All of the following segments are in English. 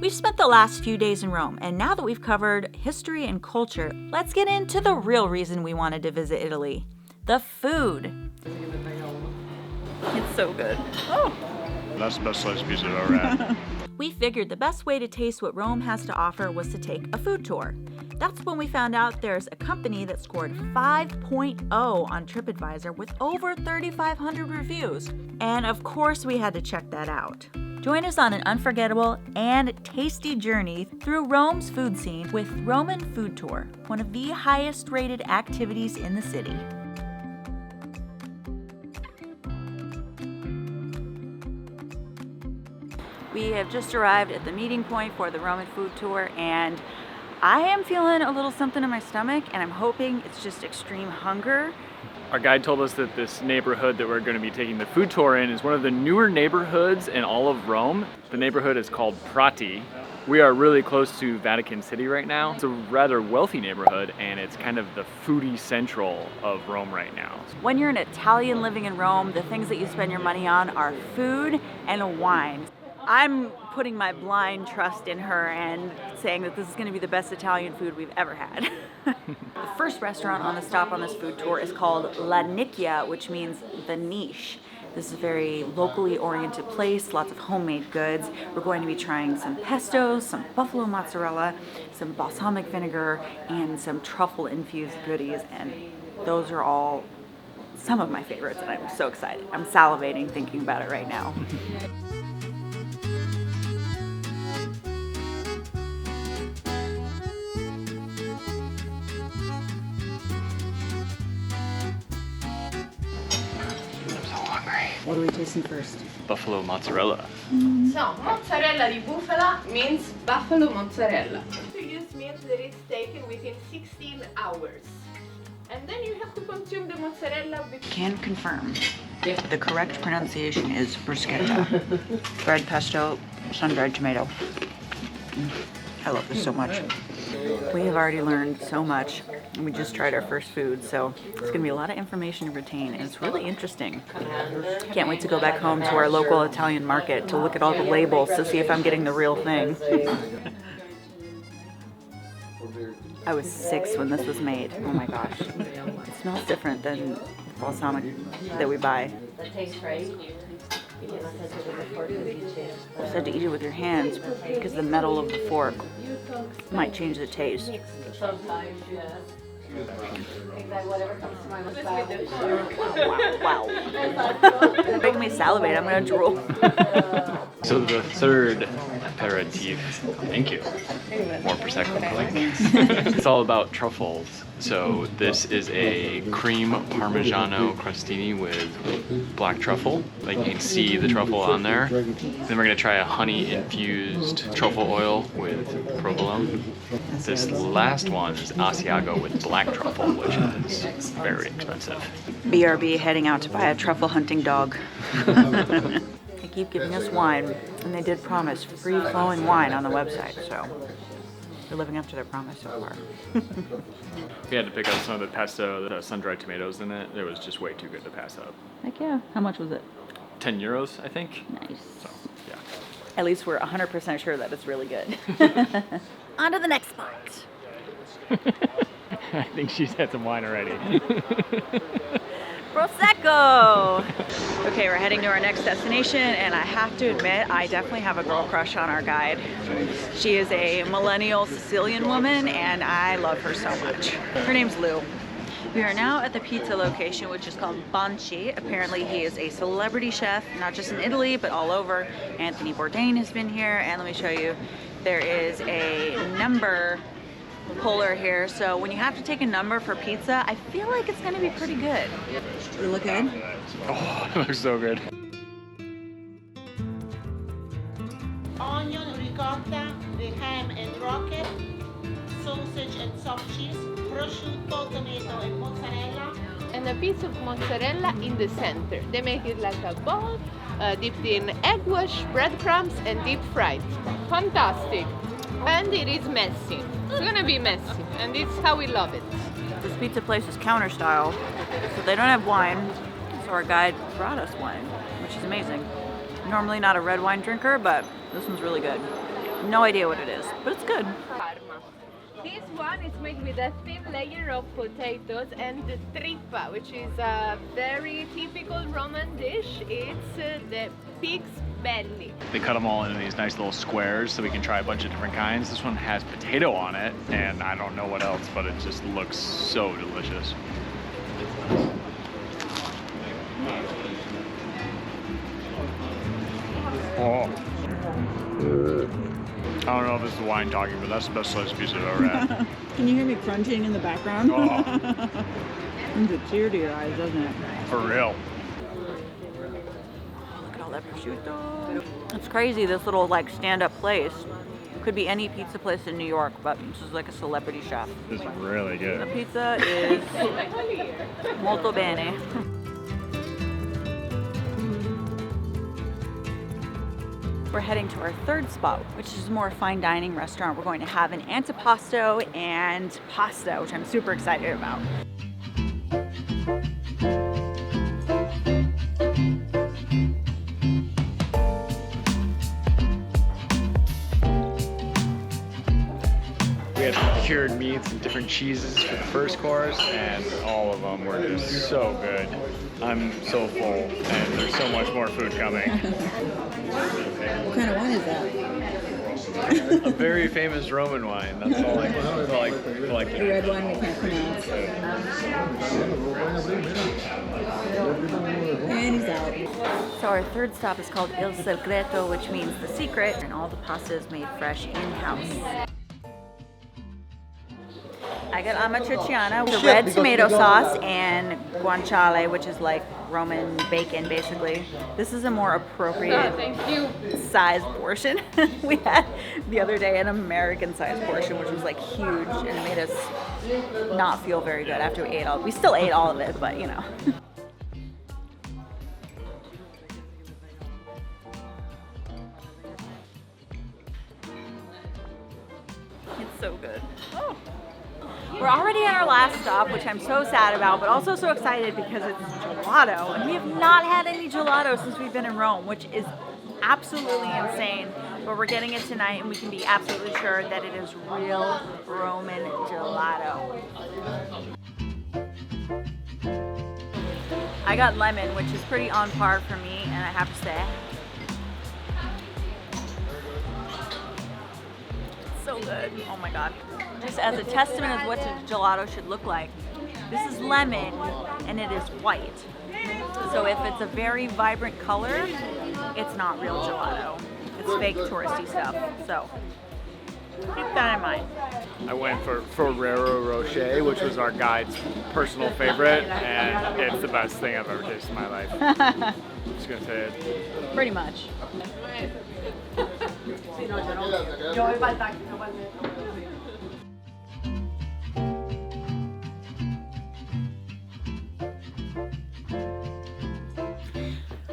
We've spent the last few days in Rome, and now that we've covered history and culture, let's get into the real reason we wanted to visit Italy. The food. It's so good. Oh. That's the best sliced pizza I've ever had. We figured the best way to taste what Rome has to offer was to take a food tour. That's when we found out there's a company that scored 5.0 on TripAdvisor with over 3,500 reviews. And of course we had to check that out. Join us on an unforgettable and tasty journey through Rome's food scene with Roman Food Tour, one of the highest rated activities in the city. We have just arrived at the meeting point for the Roman Food Tour, and I am feeling a little something in my stomach, and I'm hoping it's just extreme hunger. Our guide told us that this neighborhood that we're going to be taking the food tour in is one of the newer neighborhoods in all of Rome. The neighborhood is called Prati. We are really close to Vatican City right now. It's a rather wealthy neighborhood, and it's kind of the foodie central of Rome right now. When you're an Italian living in Rome, the things that you spend your money on are food and wine. I'm putting my blind trust in her and saying that this is going to be the best Italian food we've ever had. The first restaurant on the stop on this food tour is called La Nicchia, which means the niche. This is a very locally oriented place, lots of homemade goods. We're going to be trying some pesto, some buffalo mozzarella, some balsamic vinegar, and some truffle-infused goodies, and those are all some of my favorites, and I'm so excited. I'm salivating thinking about it right now. What are we tasting first? Buffalo mozzarella. So, mozzarella di bufala means buffalo mozzarella. To use meat that is taken within 16 hours. And then you have to consume the mozzarella with... Can confirm. The correct pronunciation is bruschetta. Bread pesto, sun-dried tomato. I love this so much. We have already learned so much, and we just tried our first food, so it's going to be a lot of information to retain, and it's really interesting. Can't wait to go back home to our local Italian market to look at all the labels to see if I'm getting the real thing. I was 6 when this was made. Oh my gosh. It smells different than balsamic that we buy. I said to eat it with your hands because the metal of the fork might change the taste. Wow. Making me salivate. I'm gonna drool. So the third aperitif, thank you. More Prosecco, please. It's all about truffles. So this is a cream Parmigiano crostini with black truffle. Like you can see the truffle on there. Then we're gonna try a honey-infused truffle oil with provolone. This last one is Asiago with black truffle, which is very expensive. BRB heading out to buy a truffle hunting dog. They keep giving us wine, and they did promise free-flowing wine on the website, so they're living up to their promise so far. We had to pick up some of the pesto, the sun-dried tomatoes in it. It was just way too good to pass up. Heck yeah. How much was it? 10 euros, I think. Nice. So, yeah. At least we're 100% sure that it's really good. On to the next spot. I think she's had some wine already. Prosecco! Okay, we're heading to our next destination, and I have to admit, I definitely have a girl crush on our guide. She is a millennial Sicilian woman, and I love her so much. Her name's Lou. We are now at the pizza location, which is called Bonci. Apparently he is a celebrity chef, not just in Italy, but all over. Anthony Bourdain has been here, and let me show you, there is a number puller here, so when you have to take a number for pizza, I feel like it's gonna be pretty good. Does it look good? Oh, it looks so good. Onion, ricotta, the ham and rocket, sausage and soft cheese, prosciutto, tomato and mozzarella. And a piece of mozzarella in the center. They make it like a ball, dipped in egg wash, breadcrumbs, and deep fried. Fantastic. And it is messy. It's gonna be messy, and it's how we love it. This pizza place is counter style, so they don't have wine, so our guide brought us wine, which is amazing. Normally not a red wine drinker, but this one's really good. No idea what it is, but it's good. Parma. This one is made with a thin layer of potatoes and the trippa, which is a very typical Roman dish. It's the pig's belly. They cut them all into these nice little squares so we can try a bunch of different kinds. This one has potato on it, and I don't know what else, but it just looks so delicious. Oh. I don't know if this is wine talking, but that's the best sliced pizza I've ever had. Can you hear me crunching in the background? Oh. Brings a tear to your eyes, doesn't it? For real. Look at all that prosciutto. It's crazy, this little like stand-up place. Could be any pizza place in New York, but this is like a celebrity chef. This is really The good. pizza is molto bene. We're heading to our third spot, which is more a fine dining restaurant. We're going to have an antipasto and pasta, which I'm super excited about. We had cured meats and different cheeses for the first course, and all of them were just so good. I'm so full, and there's so much more food coming. What kind of wine is that? A very famous Roman wine. That's all I collect. The red wine we can't pronounce. And he's out. So our third stop is called Il Segreto, which means the secret, and all the pasta is made fresh in-house. I got amatriciana, the red tomato sauce, and guanciale, which is like Roman bacon, basically. This is a more appropriate size portion. We had the other day an American size portion, which was like huge, and it made us not feel very good after we ate all. We still ate all of it, but you know. It's so good. Oh. We're already at our last stop, which I'm so sad about, but also so excited because it's gelato. And we have not had any gelato since we've been in Rome, which is absolutely insane. But we're getting it tonight, and we can be absolutely sure that it is real Roman gelato. I got lemon, which is pretty on par for me, and I have to say, it's so good. Oh my God. Just as a testament of what a gelato should look like, this is lemon and it is white. So if it's a very vibrant color, it's not real gelato. It's fake touristy stuff. So keep that in mind. I went for Ferrero Rocher, which was our guide's personal favorite, and it's the best thing I've ever tasted in my life. I'm just gonna say it. Pretty much.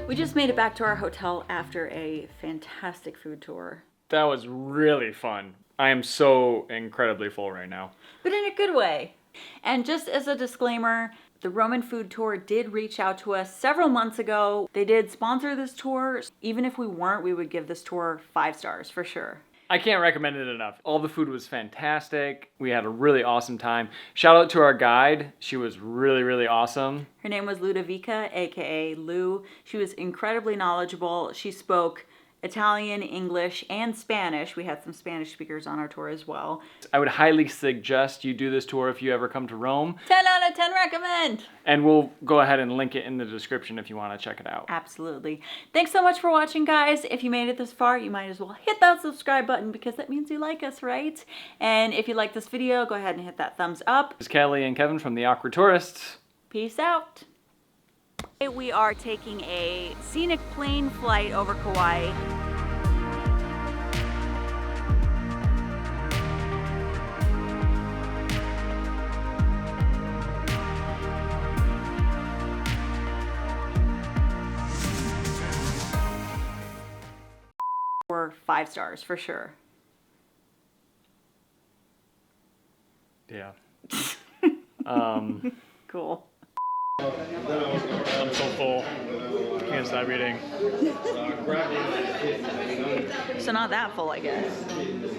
We just made it back to our hotel after a fantastic food tour. That was really fun. I am so incredibly full right now. But in a good way. And just as a disclaimer, the Roman food tour did reach out to us several months ago. They did sponsor this tour. Even if we weren't, we would give this tour 5 stars for sure. I can't recommend it enough. All the food was fantastic. We had a really awesome time. Shout out to our guide. She was really, really awesome. Her name was Ludovica, aka Lou. She was incredibly knowledgeable. She spoke Italian, English, and Spanish. We had some Spanish speakers on our tour as well. I would highly suggest you do this tour if you ever come to Rome. 10 out of 10 recommend! And we'll go ahead and link it in the description if you want to check it out. Absolutely. Thanks so much for watching, guys. If you made it this far, you might as well hit that subscribe button because that means you like us, right? And if you like this video, go ahead and hit that thumbs up. This is Kelly and Kevin from the Awkward Tourists. Peace out. We are taking a scenic plane flight over Kauai. Or 5 stars for sure. Yeah. Cool. I'm so full. Can't stop eating. So not that full, I guess.